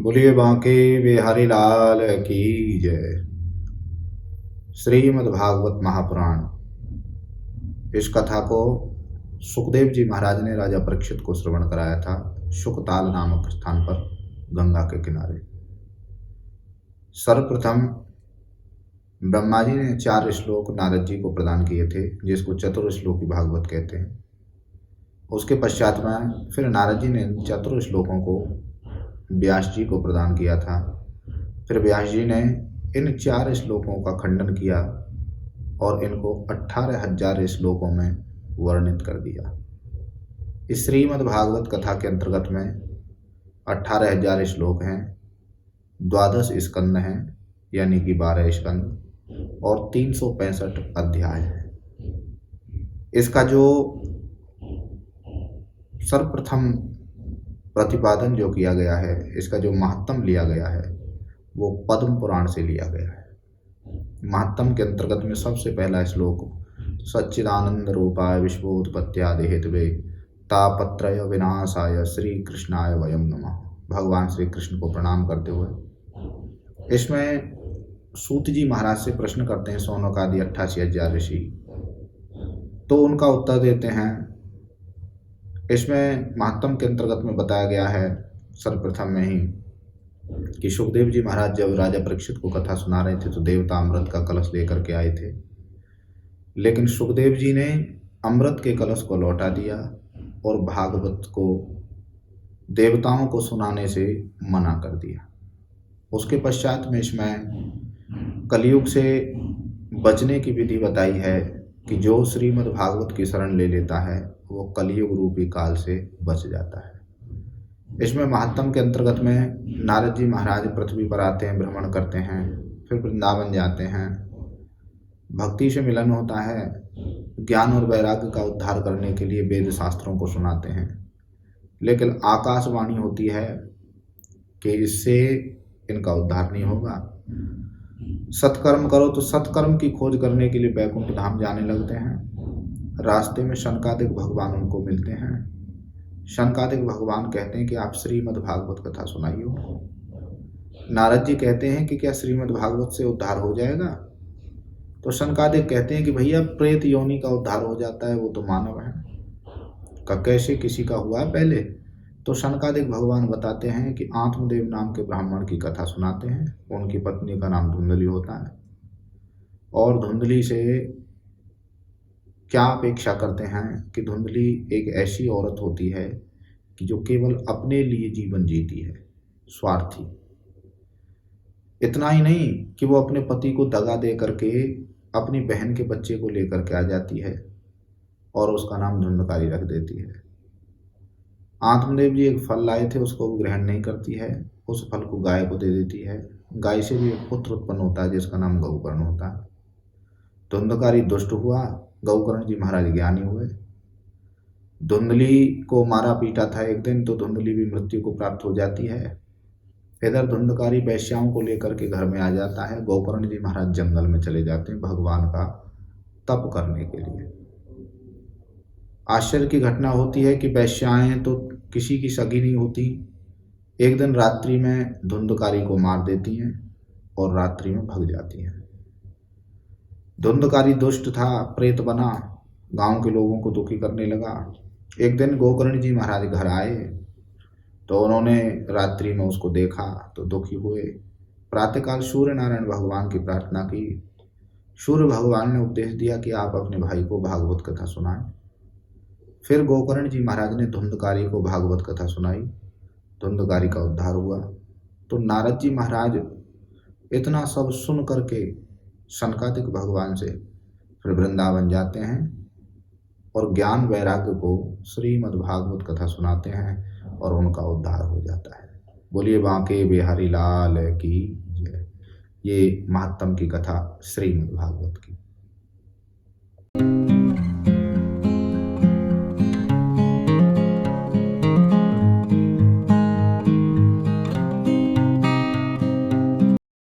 बोलिए बांके बिहारी लाल की जय। श्रीमद् भागवत महापुराण। इस कथा को सुखदेव जी महाराज ने राजा परीक्षित को श्रवण कराया था शुकताल नामक स्थान पर गंगा के किनारे। सर्वप्रथम ब्रह्मा जी ने 4 श्लोक नारद जी को प्रदान किए थे, जिसको चतुर्श्लोकी भागवत कहते हैं। उसके पश्चात में फिर नारद जी ने चतुर श्लोकों को व्यास जी को प्रदान किया था। फिर व्यास जी ने इन 4 श्लोकों का खंडन किया और इनको 18,000 श्लोकों में वर्णित कर दिया। इस श्रीमद् भागवत कथा के अंतर्गत में 18,000 श्लोक हैं, 12 स्कंद हैं, यानी कि 12 स्कंद, और 365 अध्याय हैं। इसका जो सर्वप्रथम प्रतिपादन जो किया गया है, इसका जो महत्तम लिया गया है, वो पद्म पुराण से लिया गया है। महत्तम के अंतर्गत में सबसे पहला श्लोक सच्चिदानंद रूपाय विश्वोत्पत्त्यादि हेतवे तापत्रय विनाशाय श्री कृष्णाय वयम नमः। भगवान श्री कृष्ण को प्रणाम करते हुए इसमें सूत जी महाराज से प्रश्न करते हैं सौनक आदि 88,000 ऋषि, तो उनका उत्तर देते हैं। इसमें महत्तम के अंतर्गत में बताया गया है सर्वप्रथम में ही कि सुखदेव जी महाराज जब राजा परीक्षित को कथा सुना रहे थे तो देवता अमृत का कलश लेकर के आए थे, लेकिन सुखदेव जी ने अमृत के कलश को लौटा दिया और भागवत को देवताओं को सुनाने से मना कर दिया। उसके पश्चात में इसमें कलयुग से बचने की विधि बताई है कि जो श्रीमद् भागवत की शरण ले लेता है वो कलयुग रूपी काल से बच जाता है। इसमें महत्तम के अंतर्गत में नारद जी महाराज पृथ्वी पर आते हैं, भ्रमण करते हैं, फिर वृंदावन जाते हैं, भक्ति से मिलन होता है, ज्ञान और वैराग्य का उद्धार करने के लिए वेद शास्त्रों को सुनाते हैं, लेकिन आकाशवाणी होती है कि इससे इनका उद्धार नहीं होगा। सत्कर्म करो तो सत्कर्म की खोज करने के लिए बैकुंठ धाम जाने लगते हैं। रास्ते में शनकादिक भगवान उनको मिलते हैं। शनकादिक भगवान कहते हैं कि आप श्रीमद् भागवत कथा सुनाइए उनको। नारद जी कहते हैं कि क्या श्रीमद् भागवत से उद्धार हो जाएगा? तो शनकादिक कहते हैं कि भैया प्रेत योनि का उद्धार हो जाता है, वो तो मानव है, का कैसे किसी का हुआ है पहले? तो शनकादिक भगवान बताते हैं कि आत्मदेव नाम के ब्राह्मण की कथा सुनाते हैं। उनकी पत्नी का नाम धुंधली होता है और धुंधली से क्या अपेक्षा करते हैं कि धुंधली एक ऐसी औरत होती है कि जो केवल अपने लिए जीवन जीती है, स्वार्थी। इतना ही नहीं कि वो अपने पति को दगा दे करके अपनी बहन के बच्चे को लेकर के आ जाती है और उसका नाम धुंधकारी रख देती है। आत्मदेव जी एक फल लाए थे, उसको ग्रहण नहीं करती है, उस फल को गाय को दे देती है। गाय से भी एक पुत्र उत्पन्न होता है जिसका नाम गौकर्ण होता है। धुंधकारी दुष्ट हुआ, गौकर्ण जी महाराज ज्ञानी हुए। धुंधली को मारा पीटा था एक दिन, तो धुंधली भी मृत्यु को प्राप्त हो जाती है। इधर धुंधकारी वैश्याओं को लेकर के घर में आ जाता है। गौकर्ण जी महाराज जंगल में चले जाते हैं भगवान का तप करने के लिए। आश्चर्य की घटना होती है कि वैश्याएं तो किसी की सगी नहीं होती। एक दिन रात्रि में धुंधकारी को मार देती हैं और रात्रि में भग जाती हैं। धुंधकारी दुष्ट था, प्रेत बना, गांव के लोगों को दुखी करने लगा। एक दिन गोकर्ण जी महाराज घर आए तो उन्होंने रात्रि में उसको देखा तो दुखी हुए। प्रातःकाल सूर्य नारायण भगवान की प्रार्थना की। सूर्य भगवान ने उपदेश दिया कि आप अपने भाई को भागवत कथा सुनाएं। फिर गोकर्ण जी महाराज ने धुंधकारी को भागवत कथा सुनाई, धुंधकारी का उद्धार हुआ। तो नारद जी महाराज इतना सब सुन करके शनकादिक भगवान से फिर वृंदावन जाते हैं और ज्ञान वैराग्य को श्रीमद् भागवत कथा सुनाते हैं और उनका उद्धार हो जाता है। बोलिए बांके बिहारी लाल की जय। ये महत्तम की कथा श्रीमद् भागवत की।